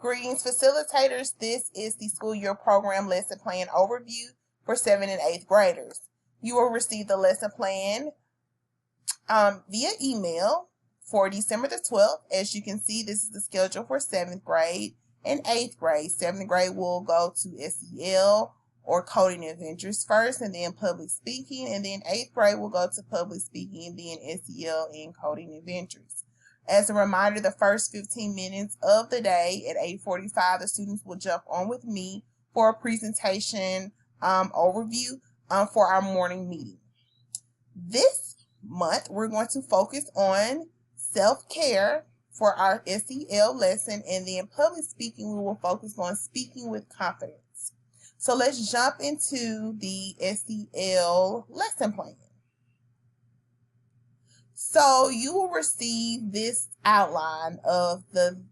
Greetings, facilitators. This is the school year program lesson plan overview for 7th and 8th graders. You will receive the lesson plan via email for December the 12th. As you can see, this is the schedule for 7th grade and 8th grade. 7th grade will go to SEL or coding adventures first, and then public speaking, and then 8th grade will go to public speaking, and then SEL and coding adventures. As a reminder, the first 15 minutes of the day at 8:45, the students will jump on with me for a presentation overview for our morning meeting. This month, we're going to focus on self-care for our SEL lesson, and then public speaking, we will focus on speaking with confidence. So let's jump into the SEL lesson plan. So you will receive this outline of the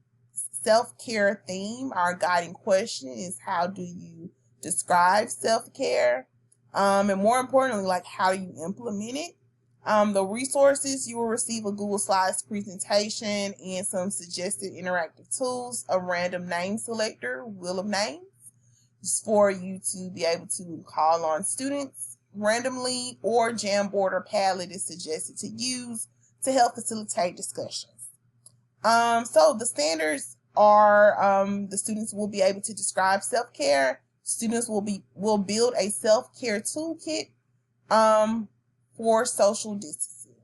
self-care theme. Our guiding question is, how do you describe self-care? And more importantly, how do you implement it? The resources, you will receive a Google Slides presentation and some suggested interactive tools, a random name selector, wheel of names, just for you to be able to call on students randomly, or Jamboard or Padlet is suggested to use to help facilitate discussions. So the standards are the students will be able to describe self-care. Students will build a self-care toolkit for social distancing.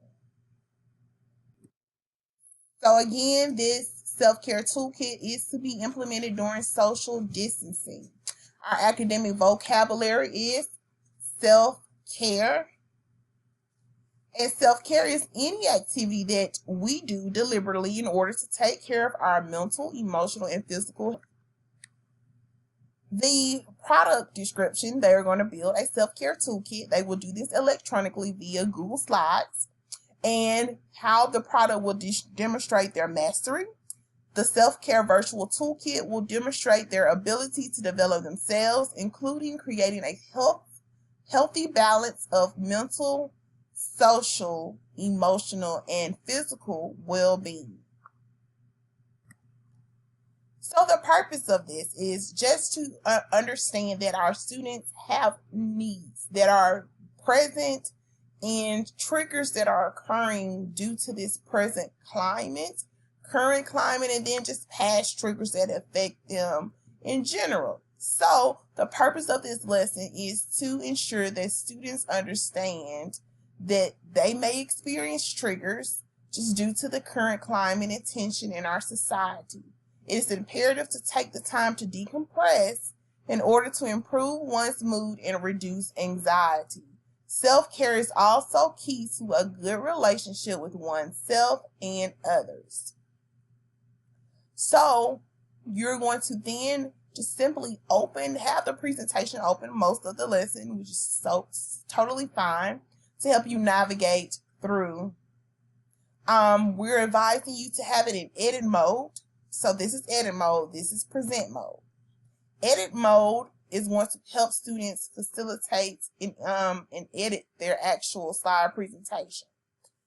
So again, this self-care toolkit is to be implemented during social distancing. Our academic vocabulary is self-care. And self-care is any activity that we do deliberately in order to take care of our mental, emotional, and physical health. The product description, they're going to build a self-care toolkit. They will do this electronically via Google Slides. And how the product will demonstrate their mastery. The self-care virtual toolkit will demonstrate their ability to develop themselves, including creating a healthy balance of mental, social, emotional, and physical well-being. So the purpose of this is just to understand that our students have needs that are present and triggers that are occurring due to this present climate, current climate, and then just past triggers that affect them in general. So the purpose of this lesson is to ensure that students understand that they may experience triggers just due to the current climate and tension in our society. It is imperative to take the time to decompress in order to improve one's mood and reduce anxiety. Self-care is also key to a good relationship with oneself and others. So you're going to then just simply have the presentation open most of the lesson, which is totally fine, to help you navigate through. We're advising you to have it in edit mode. So this is edit mode. This is present mode. Edit mode is going to help students facilitate and edit their actual slide presentation.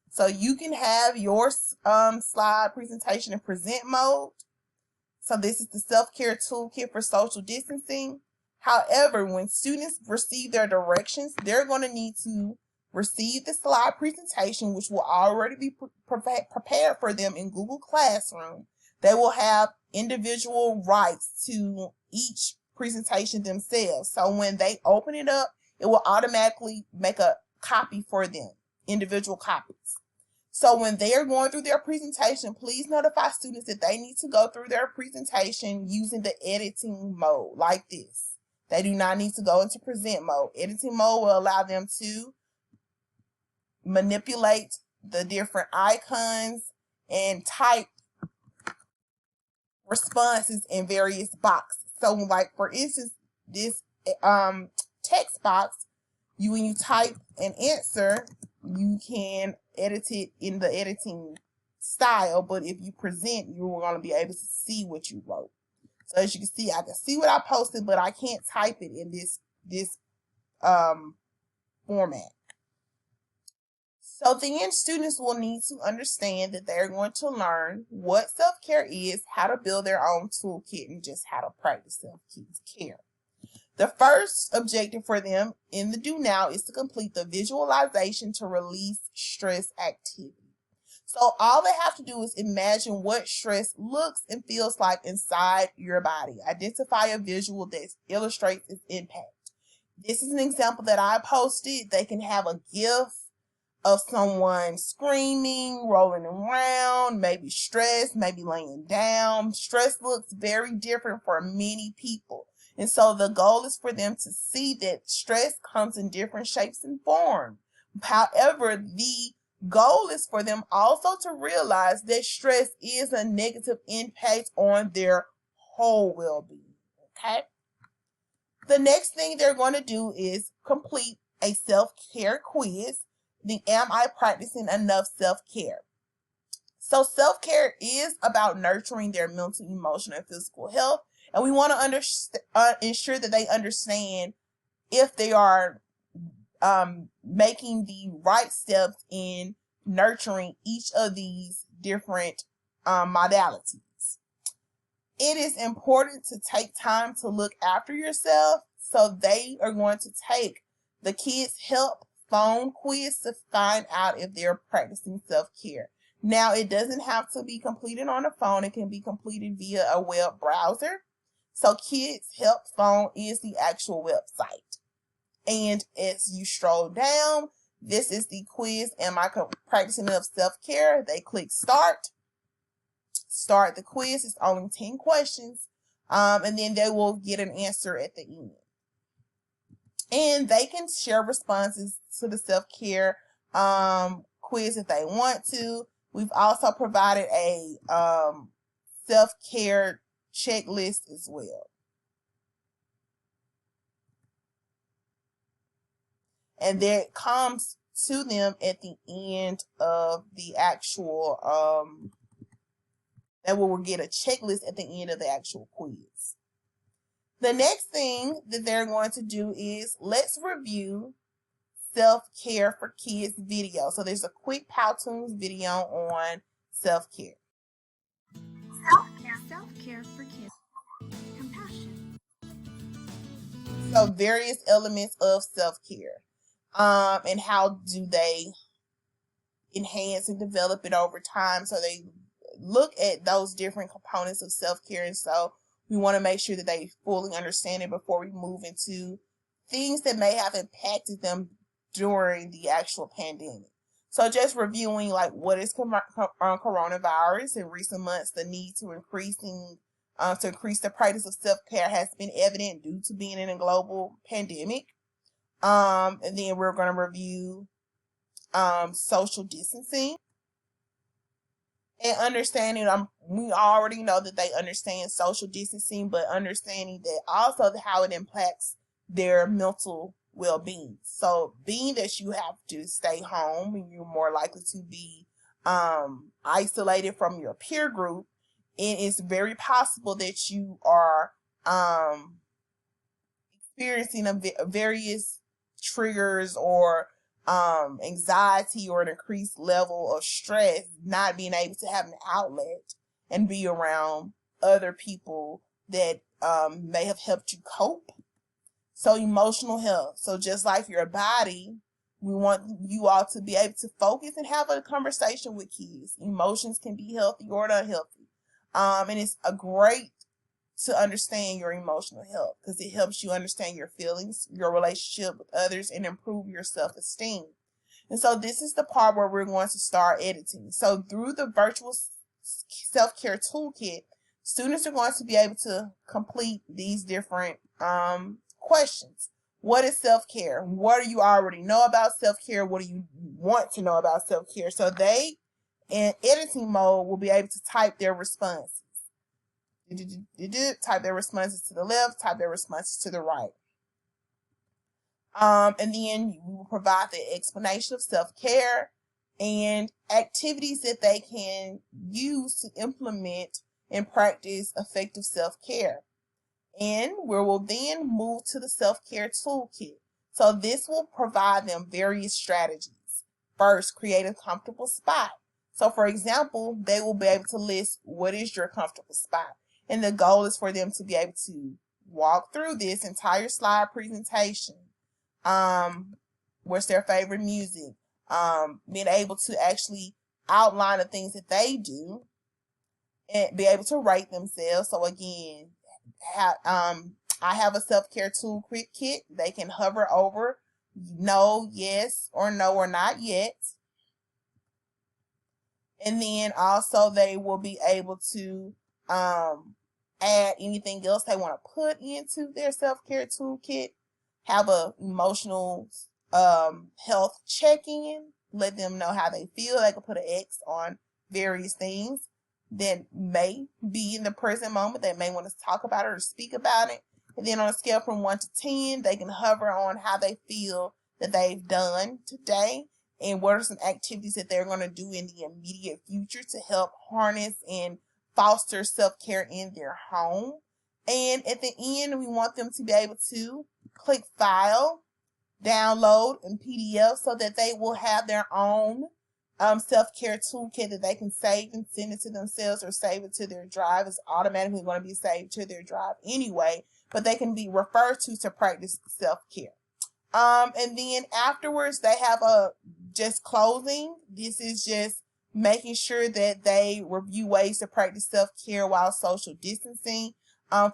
So you can have your slide presentation in present mode. So this is the self-care toolkit for social distancing. However, when students receive their directions, they're going to need to receive the slide presentation, which will already be prepared for them in Google Classroom. They will have individual rights to each presentation themselves. So when they open it up, it will automatically make a copy for them, individual copies. So when they are going through their presentation, please notify students that they need to go through their presentation using the editing mode like this. They do not need to go into present mode. Editing mode will allow them to manipulate the different icons and type responses in various boxes. So for instance, this text box, when you type an answer, you can edit it in the editing style, but if you present, you're going to be able to see what you wrote. So as you can see, I can see what I posted, but I can't type it in this format. So then students will need to understand that they're going to learn what self-care is, how to build their own toolkit, and just how to practice self-care. The first objective for them in the do now is to complete the visualization to release stress activity. So all they have to do is imagine what stress looks and feels like inside your body. Identify a visual that illustrates its impact. This is an example that I posted. They can have a GIF of someone screaming, rolling around, maybe stressed, maybe laying down. Stress looks very different for many people. And so the goal is for them to see that stress comes in different shapes and forms. However, the goal is for them also to realize that stress is a negative impact on their whole well-being. Okay? The next thing they're going to do is complete a self-care quiz. Am I practicing enough self-care? So self-care is about nurturing their mental, emotional, and physical health. And we want to ensure that they understand if they are making the right steps in nurturing each of these different modalities. It is important to take time to look after yourself. So they are going to take the Kids Help phone quiz to find out if they're practicing self-care. Now, it doesn't have to be completed on a phone. It can be completed via a web browser. So Kids Help phone is the actual website. And as you stroll down, this is the quiz. Am I practicing enough self-care? They click start. Start the quiz. It's only 10 questions. And then they will get an answer at the end. And they can share responses to the self-care quiz if they want to. We've also provided a self-care checklist as well. And that comes to them at the end of the actual, that will get a checklist at the end of the actual quiz. The next thing that they're going to do is let's review self-care for kids video. So there's a quick Powtoons video on self-care. Self-care for kids. Compassion. So various elements of self-care. And how do they enhance and develop it over time? So they look at those different components of self-care. And so we want to make sure that they fully understand it before we move into things that may have impacted them during the actual pandemic. So just reviewing like what is coronavirus in recent months, the need to increase the practice of self-care has been evident due to being in a global pandemic. And then we're going to review social distancing. And understanding, we already know that they understand social distancing, but understanding that also how it impacts their mental well-being. So being that you have to stay home and you're more likely to be isolated from your peer group, it is very possible that you are experiencing various triggers or anxiety or an increased level of stress, not being able to have an outlet and be around other people that may have helped you cope. So emotional health. So just like your body, we want you all to be able to focus and have a conversation with kids. Emotions can be healthy or unhealthy. And it's a great to understand your emotional health because it helps you understand your feelings, your relationship with others, and improve your self-esteem. And so this is the part where we're going to start editing. So through the virtual self-care toolkit, students are going to be able to complete these different questions. What is self-care? What do you already know about self-care? What do you want to know about self-care? So they, in editing mode, will be able to type their responses. Type their responses to the left, type their responses to the right. And then we will provide the explanation of self-care and activities that they can use to implement and practice effective self-care. And we will then move to the self-care toolkit. So this will provide them various strategies. first create a comfortable spot. So for example, they will be able to list what is your comfortable spot. And the goal is for them to be able to walk through this entire slide presentation. What's their favorite music? Being able to actually outline the things that they do and be able to rate themselves. So again, I have a self-care tool kit. They can hover over no, yes, or no, or not yet. And then also they will be able to add anything else they want to put into their self-care toolkit. Have a emotional health check-in. Let them know how they feel. They can put an X on various things that may be in the present moment. They may want to talk about it or speak about it. And then on a scale from 1 to 10, they can hover on how they feel that they've done today and what are some activities that they're going to do in the immediate future to help harness and foster self-care in their home. And at the end, we want them to be able to click File, download in PDF so that they will have their own self-care toolkit that they can save and send it to themselves or save it to their drive. It's automatically going to be saved to their drive anyway, but they can be referred to practice self-care. And then afterwards, they have a just closing. This is just making sure that they review ways to practice self-care while social distancing.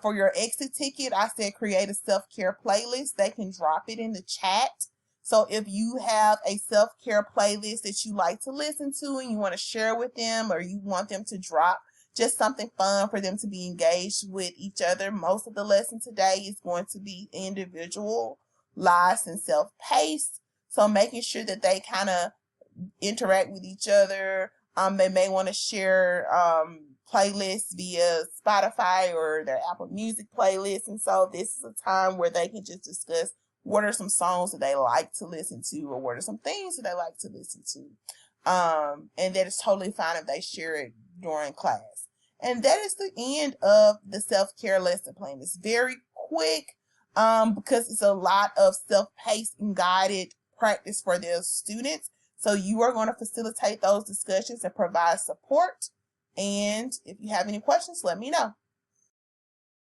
For your exit ticket, I said create a self-care playlist. They can drop it in the chat. So if you have a self-care playlist that you like to listen to and you want to share with them, or you want them to drop just something fun for them to be engaged with each other, most of the lesson today is going to be individualized and self-paced. So making sure that they kind of interact with each other. They may want to share playlists via Spotify or their Apple Music playlist. And so this is a time where they can just discuss what are some songs that they like to listen to, or what are some things that they like to listen to. And that is totally fine if they share it during class. And that is the end of the self-care lesson plan. It's very quick because it's a lot of self-paced and guided practice for their students. So you are going to facilitate those discussions and provide support. And if you have any questions, let me know.